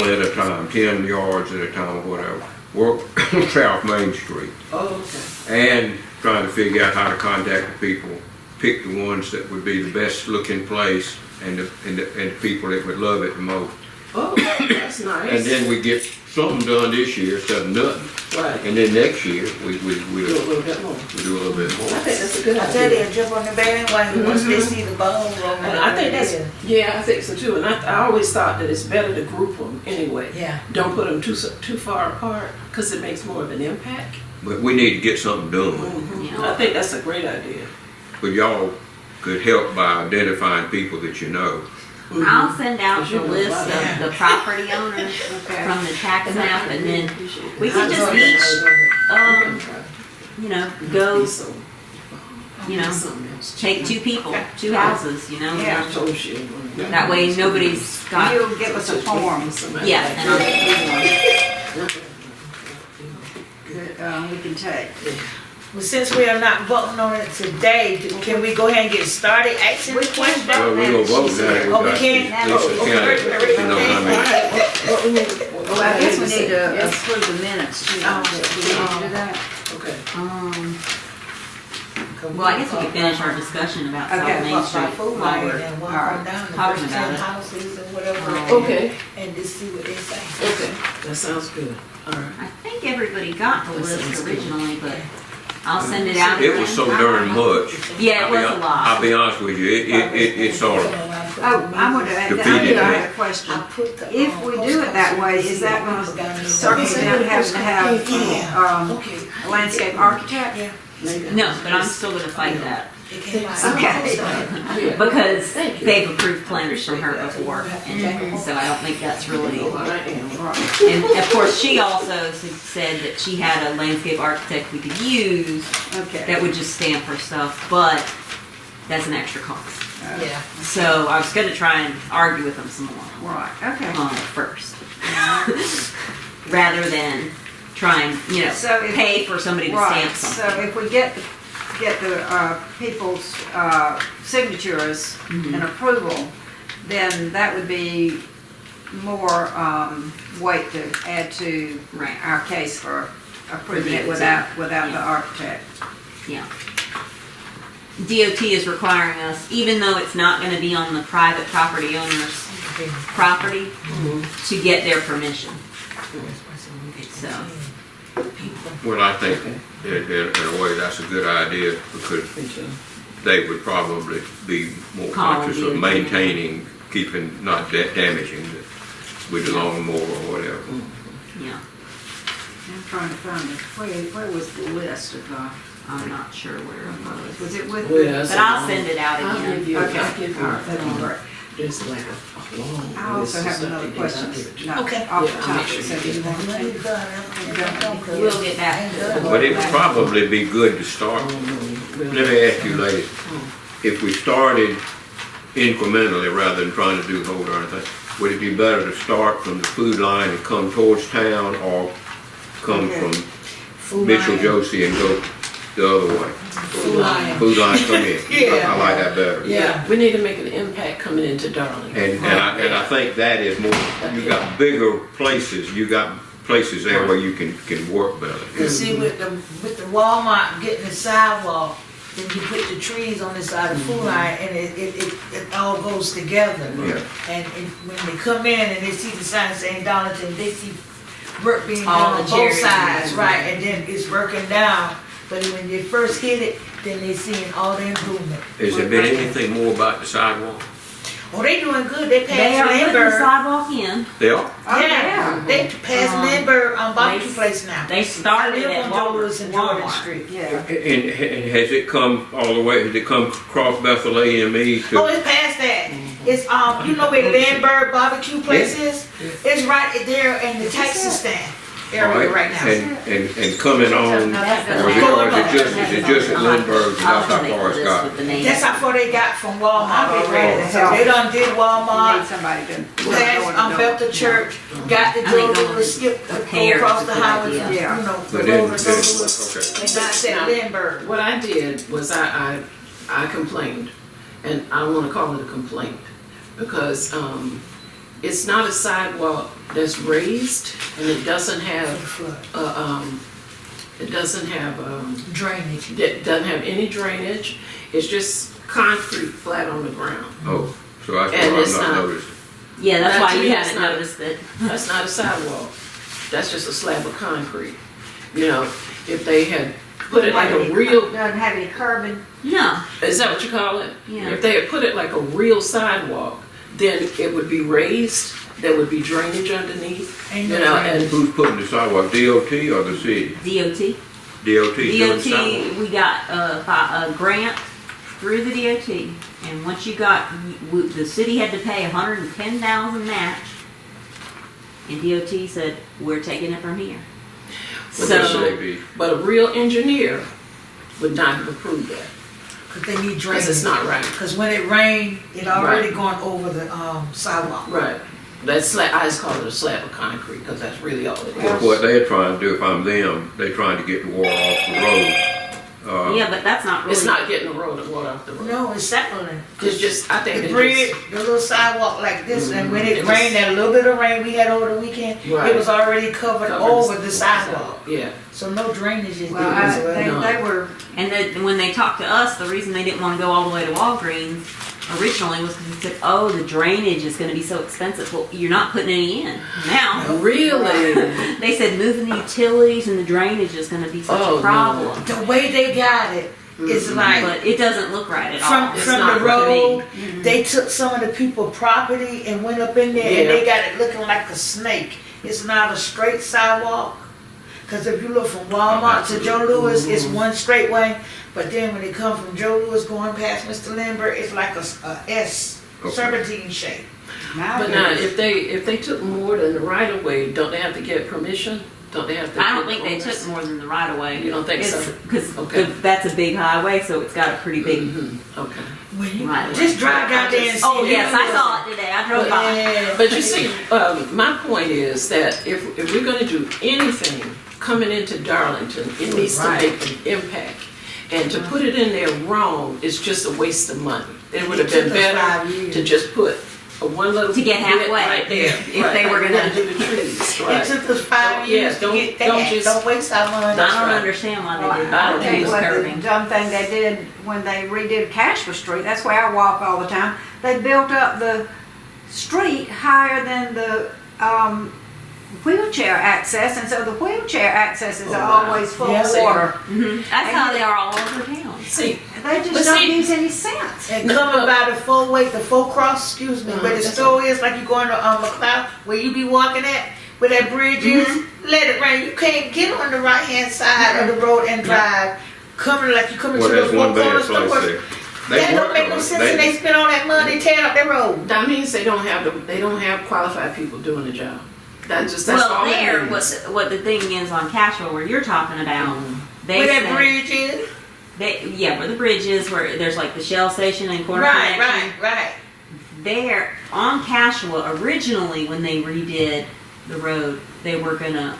at a time, 10 yards at a time, or whatever. Work South Main Street. Oh, okay. And trying to figure out how to contact the people, pick the ones that would be the best looking place and the people that would love it the most. Oh, that's nice. And then we get something done this year instead of nothing. Right. And then next year, we Do a little bit more. do a little bit more. I think that's a good I tell idea. you, jump on the bandwagon once they see the ball rolling. And I think that's, yeah, I think so too. And I always thought that it's better to group them anyway. Yeah. Don't put them too far apart because it makes more of an impact. But we need to get something done. I think that's a great idea. But y'all could help by identifying people that you know. I'll send out Because you the know list a lot. of the property owners from the tax map, and then we can just each, go, take two people, two houses, Yeah. I told you. That way nobody's got, You'll give us a form yeah, and that we can take. Well, since we are not voting on it today, can we go ahead and get started asking the question? Well, we gonna vote now. Oh, we can't? Lisa County, you know how many. Well, I guess we need to approve the minutes too. Oh, Do we need to do that? Okay. well, I guess we could finish our discussion about South Okay. Main Street Food while line we're and walk alright, on down the talking first about 10 it. houses and whatever. Okay. And just see what they say. Okay. That sounds good. All right. I think everybody got the That sounds list good. originally, but I'll send it out It again. was so darn much. Yeah, it was a I'll lot. be honest with you, it sort of, Oh, I want to, I Defeated. have a question. I put the, If we do it that way, is that going to circumvent having to have Okay. a landscape architect? Yeah. Maybe. No, but I'm still gonna fight that, it came out. Okay. Yeah. because Thank you. they've approved plans from her before, and so I don't think that's really. Oh, I am. And of course, she also said that she had a landscape architect we could use Okay. that would just stamp her stuff, but that's an extra cost. Yeah. So I was gonna try and argue with them some more Right, okay. on it first, rather than try and, So if pay we- for somebody to Right, stamp so something. if we get the people's signatures and approval, then that would be more weight to add to Right. our case for approving it without the architect. Yeah. DOT is requiring us, even though it's not gonna be on the private property owner's property, to get their permission. So, well, I think in a way that's a good idea because Me too. they would probably be more conscious of maintaining, keeping, not damaging with the lawnmower or whatever. yeah, I'm trying to find it. Where was the list of, I'm not sure where it was. was it with Well, the? yeah, But I'll send it out I'll give again. you, Okay. I'll give you, All right, that'd be great. there's like a long. I also list of have stuff another to get. question. I'll give it to you. Not Okay. off the Yeah, I'll top, make sure so you do you get want to take? We'll get back to it. But it would probably be good to start, let me ask you ladies, if we started incrementally rather than trying to do the whole darn thing, would it be better to start from the food line and come towards town or come Okay. from Food Mitchell line. Josie and go the other way? Food line. Food line come in. Yeah. I like that better. Yeah, we need to make an impact coming into Darlington. And I think that is more, you got bigger places, you got places there where you can work better. You see, with the Walmart getting the sidewalk, then you put the trees on the side of the food line, and it all goes together. Yeah. And when they come in and they see the sign saying Darlington, they see work being All done on the both cherries. sides, right? And then it's working down. But when they first hit it, then they seeing all the improvement. Has there been anything more about the sidewalk? Oh, they doing good. They They passed are putting the Lindbergh. sidewalk in. They are? Oh, Yeah, they passed Lindbergh on barbecue they- place now. They I started live at on Joel's and Jordan Walmart. Street. Yeah. And has it come all the way, has it come across Bethel AME Oh, to? it's past that. It's you know where Lindbergh barbecue place is? It's right there in the taxi stand area right now. And coming on, or is it just at Lindbergh's and that's how far it's got? That's how far they got from Walmart already. So they done did We need Walmart, somebody to. passed Bethel Church, got the I think door going to skip, a go pair across is the a good highway, idea. from, you Yeah. know, the But road then, and go to okay. and not said Lindbergh. What I did was I complained, and I don't wanna call it a complaint, because, it's not a sidewalk that's raised, and it doesn't For the have, flood. it doesn't have, Drainage. it doesn't have any drainage. It's just concrete flat on the ground. Oh, so that's And why it's I'm not not- noticing. Yeah, that's Now, why to you me, it's haven't not- noticed it. That's not a sidewalk. That's just a slab of concrete. You know, if they had put it like a real, Doesn't have any curbing. No, is that what you call it? Yeah. If they had put it like a real sidewalk, then it would be raised, there would be drainage underneath, Ain't you no know, drainage. and, Who's putting the sidewalk, DOT or the city? DOT. DOT doing the sidewalk? DOT, we got a grant through the DOT, and once you got, the city had to pay $110,000 match, and DOT said, we're taking it from here. What they So, say be? but a real engineer would not have approved that, Cause they need because drainage. it's not right. Cause when it rained, it already Right. gone over the, sidewalk. Right. That slab, I just call it a slab of concrete, because that's really all it But is. what they're trying to do, if I'm them, they're trying to get the water off the road. yeah, but that's not really. It's not getting the road and water off the road. No, it's settling. It's just, I think The it's bridge, just, the little sidewalk like this, and when It it was- rained, that little bit of rain we had over the weekend, Right. it was already covered over the sidewalk. Yeah. So no drainage is Well, there. No. they were, And then when they talked to us, the reason they didn't want to go all the way to Walgreens originally was because they said, oh, the drainage is going to be so expensive. Well, you're not putting any in now. Really? They said moving the utilities and the drainage is going to be such Oh, a no. problem. The way they got it is like, But it doesn't look right at all. from, It's from not the what they road, they took some of the people property and went up in there and Yeah. they got it looking like a snake. It's not a straight sidewalk. Cause if you look from Walmart to Joe Louis, it's one straight way. But then when it comes from Joe Louis going past Mr. Lindbergh, it's like a S, Okay. serpentine shape. But now, if they took more than the right of way, don't they have to get permission? Don't they have to? I don't get think they owners? took more than the right of way. You don't think so? Because Okay. that's a big highway, so it's got a pretty big. Mhm. Okay. When you Right. just drive out there and see. Oh it. yes, I saw it today. I drove by. Yeah. But you see, my point is that if we're gonna do anything coming into Darlington, it needs to Right. make an impact. And to put it in there wrong is just a waste of money. It would have been It took us better 5 years. to just put a one little To get bit halfway, right there. if Right, they were like gonna- do the trees, right? It took us 5 Don't- years yeah, to don't- get don't that. just- Don't waste our money. I That's don't right. understand why well, they did I that. don't tell you think what, the Curving. dumb thing they did when they redid Cashler Street, that's where I walk all the time. They built up the street higher than the, wheelchair access, and so the wheelchair accesses Oh, are wow. always full Yeah, of see. water. Mhm. That's how they are all over town. See, They just But don't see- use any sense. And coming by the full way, the full cross, excuse me, where the that's store is, like you going to McLeod, where you be walking at, where that bridge is, let it rain. You can't get on the right hand side of the road and drive. Coming like you coming Well, to there's the one four bad corner place stores. there. That don't worked make on no it. sense, and they spend all that money tearing up that road. that means they don't have qualified people doing the job. That's Well, all it there, means. what the thing is on Cashwell where you're talking about, they Where that said, bridge is. where the bridge is, where there's like the Shell station and Corner Right, Connection. right. There, on Cashwell, originally when they redid the road, they were gonna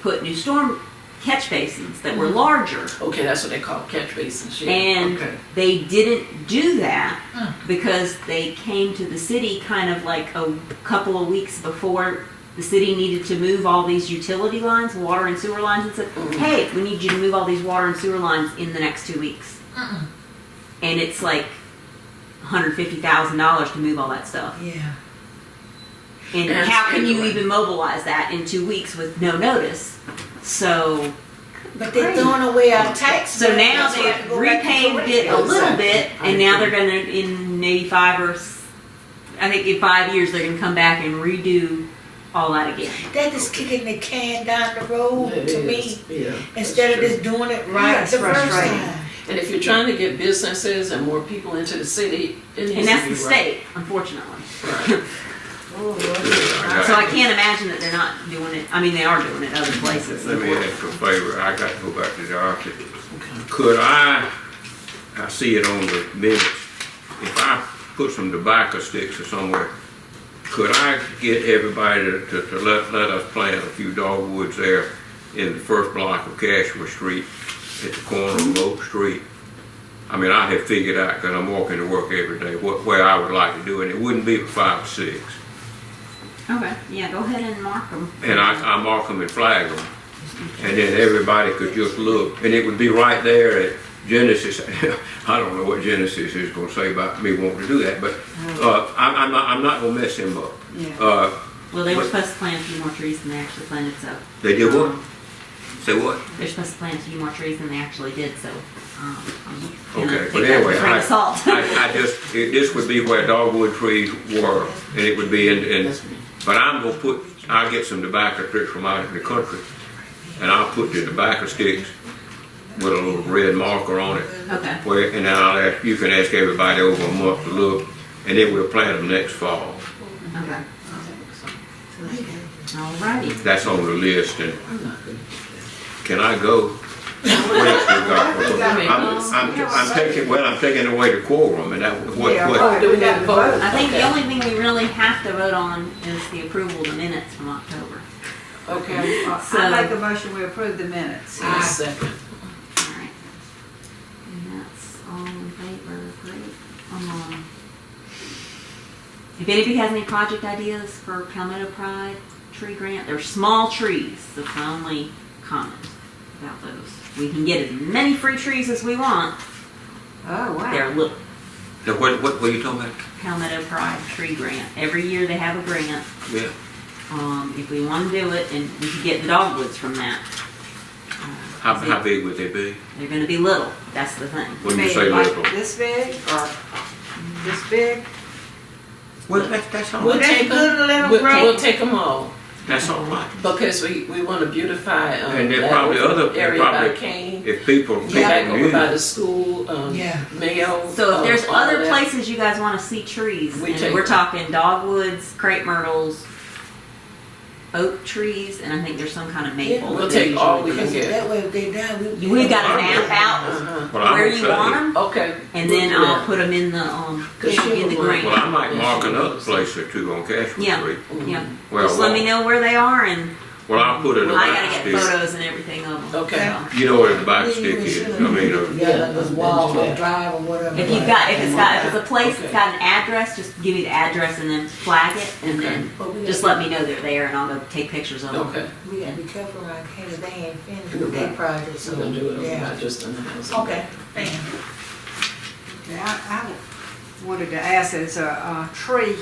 put new storm catch basins that were larger. Okay, that's what they call catch basins, yeah. And Okay. they didn't do that because they came to the city kind of like a couple of weeks before the city needed to move all these utility lines, water and sewer lines, and said, hey, we need you to move all these water and sewer lines in the next 2 weeks. And it's like $150,000 to move all that stuff. Yeah. And Yes, how can you anyway. even mobilize that in 2 weeks with no notice? So But they're throwing away our tax. So money. now That's why I they've go back to repaved it a Florida. little bit, I and now agree. they're gonna, in maybe 5 or, I think in 5 years, they're gonna come back and redo all that again. That is kicking the can down the road It to is, me. yeah, Instead of that's just doing it right That's the first frustrating. time. And if you're trying to get businesses and more people into the city, it needs And that's to the be right. state, unfortunately. Right. So I can't imagine that they're not doing it, I mean, they are doing it other places. Let me ask you a favor, I got to go back to the office. Could I see it on the minutes, if I put some tobacco sticks or somewhere, could I get everybody to let us plant a few dogwoods there in the first block of Cashwell Street at the corner of Oak Street? I mean, I have figured out, because I'm walking to work every day, what way I would like to do it, and it wouldn't be for 5 or 6. Okay, yeah, go ahead and mark them. and I mark them and flag them. And then everybody could just look, and it would be right there at Genesis. I don't know what Genesis is gonna say about me wanting to do that, but, I'm not gonna mess him up. Yeah. Well, they were supposed to plant a few more trees than they actually planted, so. They did what? Say what? They're supposed to plant a few more trees than they actually did, so, I'm Okay, gonna but take that anyway, with a grain of salt. I just, this would be where dogwood trees were, and it would be in, but I'm gonna put, I'll get some tobacco sticks from out in the country, and I'll put the tobacco sticks with a little red marker on it, Okay, where, and then I'll ask, you can ask everybody over a month to look, and then we'll plant them next fall. okay. Alrighty. That's on the list, and can I go? What else we got? I'm taking away the quorum, and that, what, Oh, do we have to vote? I think the only thing we really have to vote on is the approval of the minutes from October. Okay. I make a motion, we approve the minutes. I second. Alright. And that's all in favor, great. If anybody has any project ideas for Palmetto Pride tree grant, they're small trees, that's the only comment about those. We can get as many free trees as we want, Oh, wow. they're little. now, what are you talking about? Palmetto Pride tree grant, every year they have a grant. Yeah. If we want to do it, and we could get the dogwoods from that. How big would they be? They're gonna be little, that's the thing. When you mean say like little? this big or this big? Well, that's all We'll right. That's take good to let 'em them, grow. we'll take them all, That's all right. because we want to beautify, And there that probably over other, area by probably, Kane. if people Back over use by it. the school, Yeah. Mayo. So if there's all other that. places you guys wanna see trees, We and take we're them. talking dogwoods, crepe myrtles, oak trees, and I think there's some kind of maple. We'll that take they all we usually can do. get. That way if they die, We've got a map out Uh-huh. Well, I'm where gonna you say- want them, Okay. and we'll then do I'll that. put them in the, in the grant. Well, I might mark another place or two on Cashman Yeah. Street. Yeah, Well, just let me know where they are, and Well, I'll put it in I gotta get stick. photos and everything of them. Okay. You know what a tobacco stick is, I mean, Yeah, like this wall Yeah. or drive or whatever. If you've got, if it's a place that's got an address, just give me the address and then flag it, and then But we just gotta- let me know they're there, and I'll go take pictures of them. Okay. We gotta be careful around Kansas, they ain't finished with their project, so. We're gonna do it, Yeah. not just in the house. Okay, thank you. Yeah, I wanted to ask, there's a tree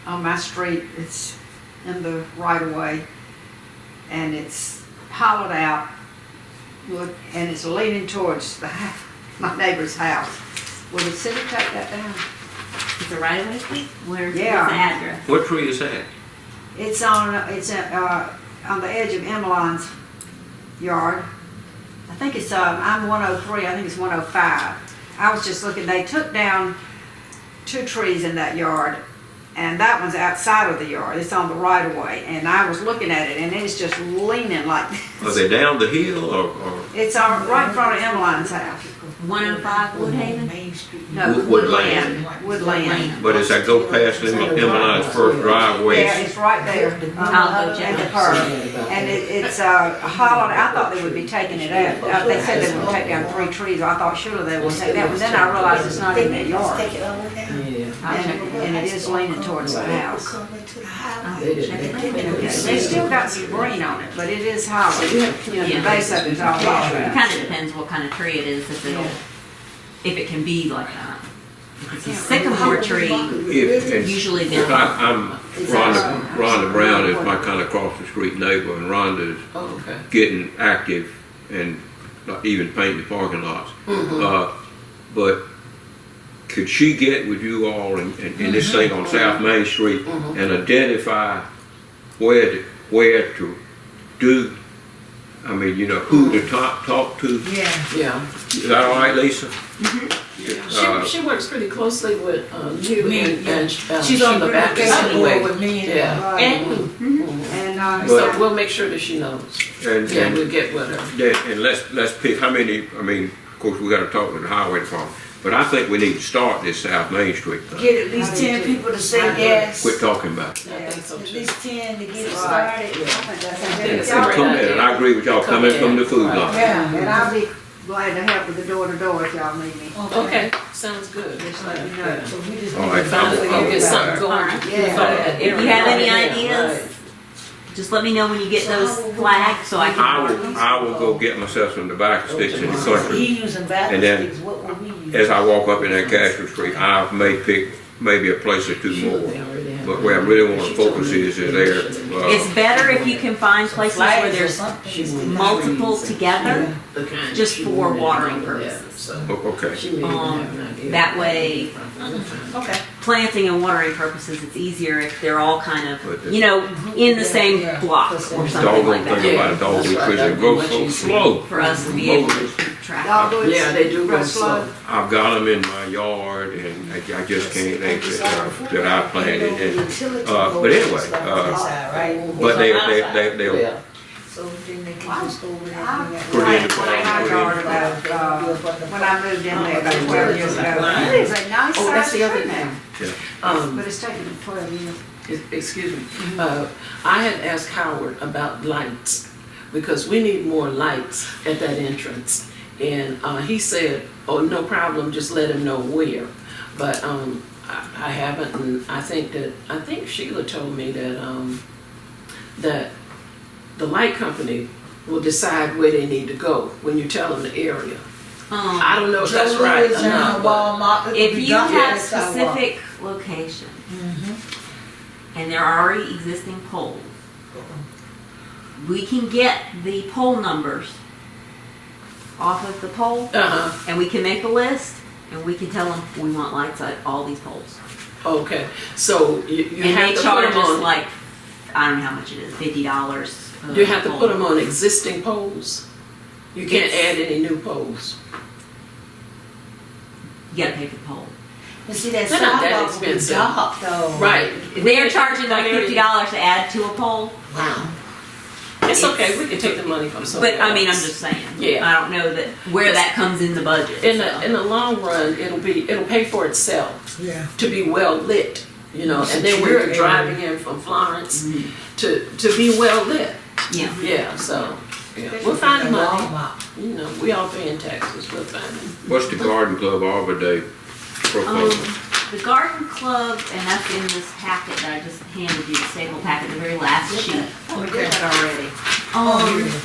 on my street, it's in the right of way, and it's hollowed out, and it's leaning towards my neighbor's house. Will the city take that down? It's a right of way street? Where's Yeah. the address? what tree is that? It's on the edge of Emmeline's yard. I think it's, I'm 103, I think it's 105. I was just looking, they took down 2 trees in that yard, and that one's outside of the yard, it's on the right of way, and I was looking at it, and it's just leaning like Are this. they down the hill or? It's on, right in front of Emmeline's house. 105 Woodhaven? Main Street. No, Woodland. Woodland. But as I go past Emmeline's first driveway, Yeah, it's right there. I'll go check At the it. curb. And it's hollowed, I thought they would be taking it out. They said they would take down 3 trees, I thought surely they would take that, but then I realized it's not in their yard. Take it over there. Yeah. I'll check it. And it is leaning towards the house. Come into the house. They didn't. They still got some green on it, but it is hollow. You know, the Yeah. base of it's all It hollow. kinda depends what kind of tree it is, if it can be like that. If it's a sycamore tree, usually they're. I'm, Rhonda Brown is my kind of across the street neighbor, and Rhonda's Oh, okay. getting active and not even painting the parking lots. But could she get with you all in this thing on South Main Street and identify where to do, I mean, you know, who to talk to? Yeah. Yeah. Is that all right, Lisa? She works pretty closely with you Me, and She's on the back beautification anyway. board with me and. Yeah. And And, So we'll make sure that she knows. And, Yeah, and, we'll get with her. and let's pick how many, I mean, of course, we gotta talk to the highway department, but I think we need to start this South Main Street thing. get at least 10 people to say yes. Quit talking about it. I think so At too. least 10 to get it Right. started. I think that's a Yeah, good it's a And great come in, idea. and I agree with y'all coming from the food line. Yeah. And I'll be glad to help with the door-to-door if y'all need me. Okay, sounds good. Just let me know. So we just. All right, Finally, I will get something back. going. Yeah. If you have any Right, ideas, right. just let me know when you get those flagged so I can. I will go get myself some tobacco sticks in the country. He using back And then, sticks, what would we use? As I walk up in that Castro Street, I may pick maybe a place or two more. But where I really want to focus is there. It's better if you can find places where there's multiple together, The kind just she for wouldn't watering have known that, purposes. so Okay. she wouldn't even have an idea. That way, Okay. planting and watering purposes, it's easier if they're all kind of, you know, in the same block or something Doggone like thing that. about dogwood, That's right. because it grows so slow. For us to be able to keep track. Dogwoods Yeah, they do grow go slow. I've got them in my yard and I just can't, that I planted. And, but anyway, but they'll Yeah. So then they can just go over there and Put it in the My farm, yard put it in the about, when I moved in there about 12 years ago. It is a nice Oh, that's size the other tree thing. now. But it's taken 12 years. Excuse me, I had asked Howard about lights, because we need more lights at that entrance. And he said, oh, no problem, just let him know where. But I haven't, and I think Sheila told me that, that the light company will decide where they need to go when you tell them the area. I don't know if that's right or not, but Walmart. If you have specific location and there are already existing poles, we can get the pole numbers off of the pole and we can make a list and we can tell them we want lights at all these poles. okay, so you And have they to put charge them us on, like, I don't know how much it is, $50. you have to put them on existing poles? You can't add any new poles? You gotta pay for the pole. But see, that They're not that sidewalk will be expensive. dark though. Right. They are charging like $50 to add to a pole, Wow. It's okay, we can take the money from somewhere but I mean, I'm else. just saying. Yeah. I don't know that, where that comes in the budget. In so. the long run, it'll pay for itself Yeah. to be well lit, you know, and then when Secure you're driving in from Florence, to be well lit. Yeah. Yeah, so, yeah, we'll find the money. Walmart. You know, we all paying taxes, we'll find it. What's the Garden Club Arbor Day proposal? The garden club, and that's in this packet that I just handed you, the staple packet, the very last sheet. We did that already.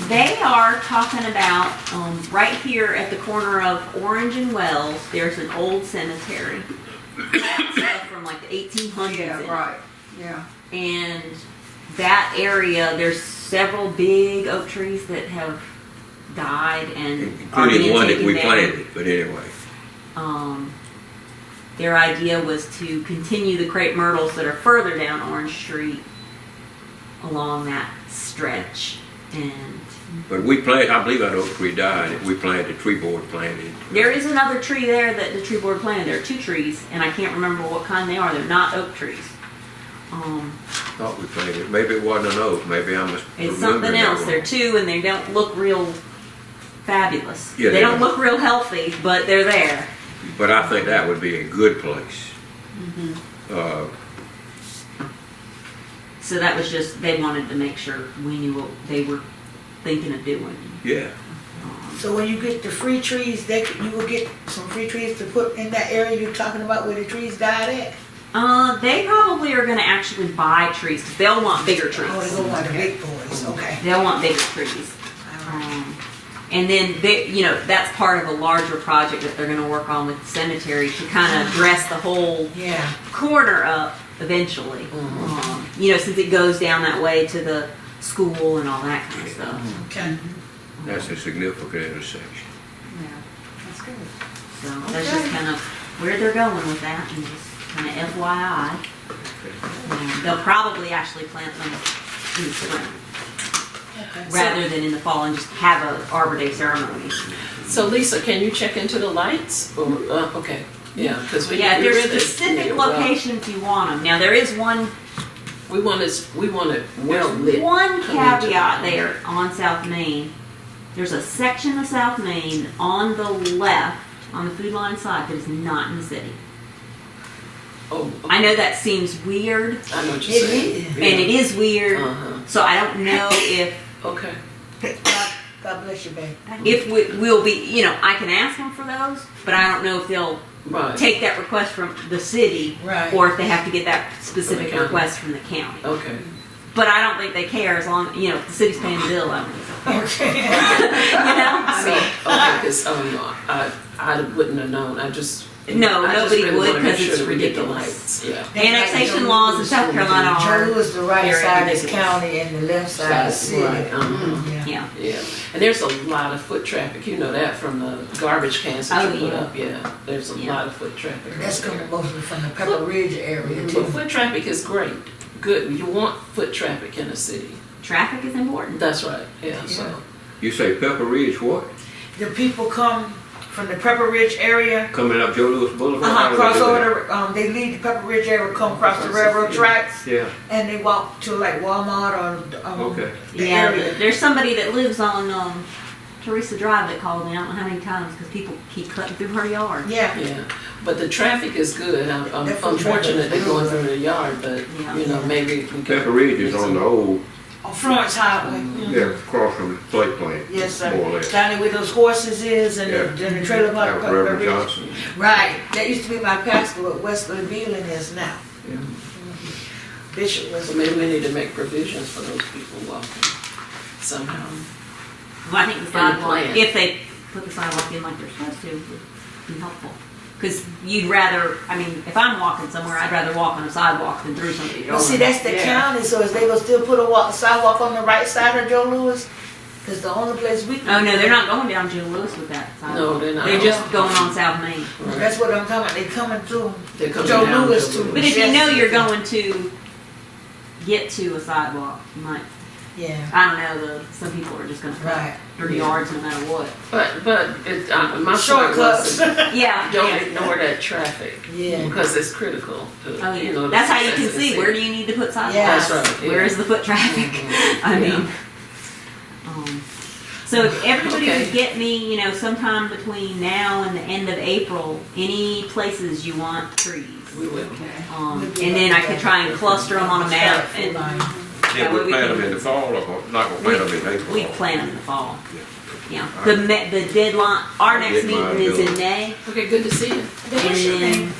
They are talking about, right here at the corner of Orange and Wells, there's an old cemetery. Stuff from like the 1800s. Yeah, in it. right, yeah. And that area, there's several big oak trees that have died and are Including being one that taken we down. planted, but anyway. Their idea was to continue the crepe myrtles that are further down Orange Street along that stretch. And But we planted, I believe that oak tree died, we planted, the tree board planted. there is another tree there that the tree board planted. There are two trees, and I can't remember what kind they are. They're not oak trees. Thought we planted, maybe it wasn't an oak, maybe I must It's remember something that else. wrong. They're two, and they don't look real fabulous. Yeah, they they don't don't. look real healthy, but they're there. But I think that would be a good place. So that was just, they wanted to make sure we knew what they were thinking of doing. Yeah, So when you get the free trees, you will get some free trees to put in that area you're talking about where the trees died at? They probably are going to actually buy trees because they'll want bigger trees. Oh, they go by the big boys, okay. They'll want bigger trees. And then they, you know, that's part of a larger project that they're going to work on with the cemetery to kind of dress the whole Yeah. corner up eventually. You know, since it goes down that way to the school and all that kind of stuff. Okay. that's a significant intersection. Yeah. That's good. So that's just kind of where they're going with that, and just kind of FYI. They'll probably actually plant them in the spring rather than in the fall and just have a Arbor Day ceremony. So Lisa, can you check into the lights? Or, okay, yeah, because we. Yeah, if we there's really specific need it well. locations you want them. Now there is one We want it well lit. one coming into caveat the- there on South Main. There's a section of South Main on the left, on the Food Line side, that is not in the city. Oh, okay. I know that seems weird, I know what you're It saying. is. and it is weird, Uh-huh. so I don't know if Okay. God bless you, babe. If we'll be, you know, I can ask them for those, but I don't know if they'll Right. take that request from the city, Right. or if they have to get that specific county. request from the county. Okay. But I don't think they care as long, you know, if the city's paying the bill, I don't think Okay. they care. You know? So, okay, because I wouldn't have known. I just No, I just nobody really would, wanna make 'cause it's sure that we get the ridiculous. lights. Yeah. Annexation laws in South Carolina Joe are, Louis, the right very side is ridiculous. county and the left side is city. Right. Yeah. yeah. Yeah, and there's a lot of foot traffic. You know that from the garbage cans that Oh, you put yeah. up. Yeah, there's a Yeah. lot of foot traffic. That's right coming there. mostly from the Pepper Ridge area But too. foot traffic is great. Good. You want foot traffic in a city. Traffic is important. That's right. Yeah. So. You say Pepper Ridge what? The people come from the Pepper Ridge area, Coming up Joe Louis Boulevard? How do they cross do that? over the, they leave the Pepper Ridge area, come across the railroad tracks, Yeah, and they walk to like Walmart or okay. the Yeah, area. there's somebody that lives on Teresa Drive that called me. I don't know how many times because people keep cutting through her yard. Yeah. Yeah, but the traffic is good. I'm That foot unfortunate traffic they're is going good. through the yard, but Yeah. you know maybe we Pepper could. Ridge is on the old, On Florence Highway. yeah, across from the plate plant. Yes, sir. More or less. Down there where those horses is and Yeah. the trailer park. That was Pepper Reverend Ridge. Johnson. Right. That used to be my pastor, what Wesley Beeling is now. Yeah. Bishop So Wesley. maybe we need to make provisions for those people walking somehow. Well, I think the the sidewalk, plan. if they put the sidewalk in like they're supposed to, would be helpful. Because you'd rather, I mean, if I'm walking somewhere, I'd rather walk on a sidewalk than through somebody's But yard. see, that's the Yeah. county, so is they gonna still put a sidewalk on the right side of Joe Louis? Cause the only place we can. Oh, no, they're not going down Joe Lewis with that sidewalk. No, they're not. They're just going on South Main. Right. That's what I'm talking about, they coming through They're coming Joe down Louis Joe too. Louis. But if you Yes. know you're going to get to a sidewalk, you might, Yeah, I don't know, some people are just gonna cut right. through yards no matter what. But it, my point Shortcuts. was, Yeah, don't yeah. ignore that traffic. Yeah. Because it's critical. To, Oh, you yeah. know, the That's how you success can of the see, city. where do you need to put sidewalks? Yeah. That's right. Yeah. Where is the foot traffic? Mhm. I Yeah. mean, so if everybody Okay. would get me, you know, sometime between now and the end of April, any places you want trees. We will. And then I could try and cluster them on a map and Yeah, That way we we plant can- them in the fall, or not gonna plant them in April? we plant them in the fall. Yeah. Yeah, the deadline, our next Deadline meeting is in bill. May, Okay, good to see you. What's your and name? then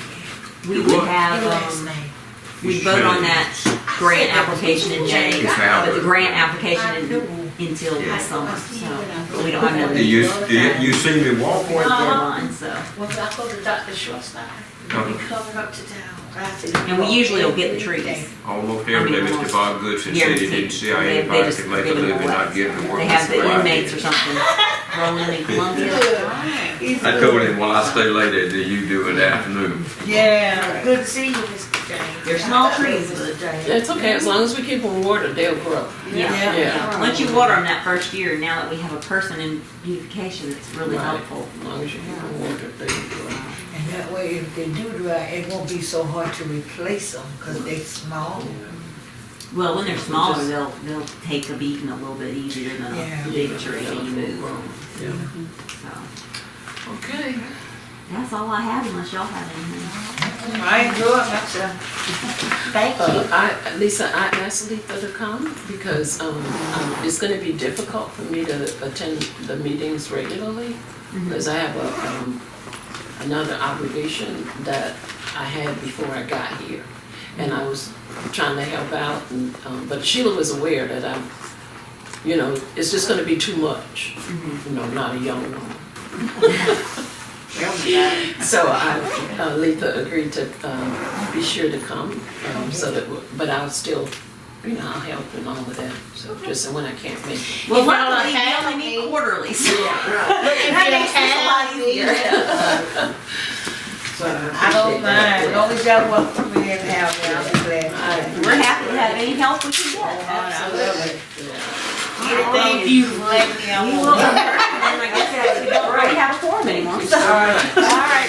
we Your would what? have, Your last name. we vote on that grant application in May, It's how but the it- grant application until the summer, so we don't have no Do you see me walk right there? deadline, so. When I go to Dr. Schwartzstein, we coming up to town. I said, And we usually will get the trees. Almost every day, Mr. Bob Goodson said he didn't see how They anybody just could make a give them living away. not getting to work. They have the Well, I inmates did. or something rolling in Columbia. I told him, well, I stay later than you do in the afternoon. Yeah, good to see you, Mr. James. They're small trees, Mr. but- James. It's okay, as long as we keep them watered, they'll grow. Yeah. Yeah. Once you water them that first year, now that we have a person in beautification, it's really Right. helpful. As long as you keep them watered, they will grow. And that way, if they do dry, it won't be so hard to replace them, cause they're small. Well, when they're smaller, they'll take a beating a little bit easier than Yeah. a big tree you move. Yeah. So, Okay. that's all I have unless y'all have anything. I enjoy it myself. Thank you. Lisa, I asked Letha to come because it's going to be difficult for me to attend the meetings regularly because I have another obligation that I had before I got here, and I was trying to help out, and but Sheila was aware that I'm, you know, it's just going to be too much. You know, I'm not a young woman. So Letha agreed to be sure to come, so that, but I'll still, you know, I'll help and all of that, so just when I can't make it. Well, If y'all luckily, we have only meet me- quarterly, so If that you makes this a lot have me, easier. So I don't mind, as long as y'all welcome me and have me, I'll be glad. We're happy to have any help we can get. Absolutely. Anything beautiful, let me You will, know. and I guess we don't really have a forum anymore, so. All right,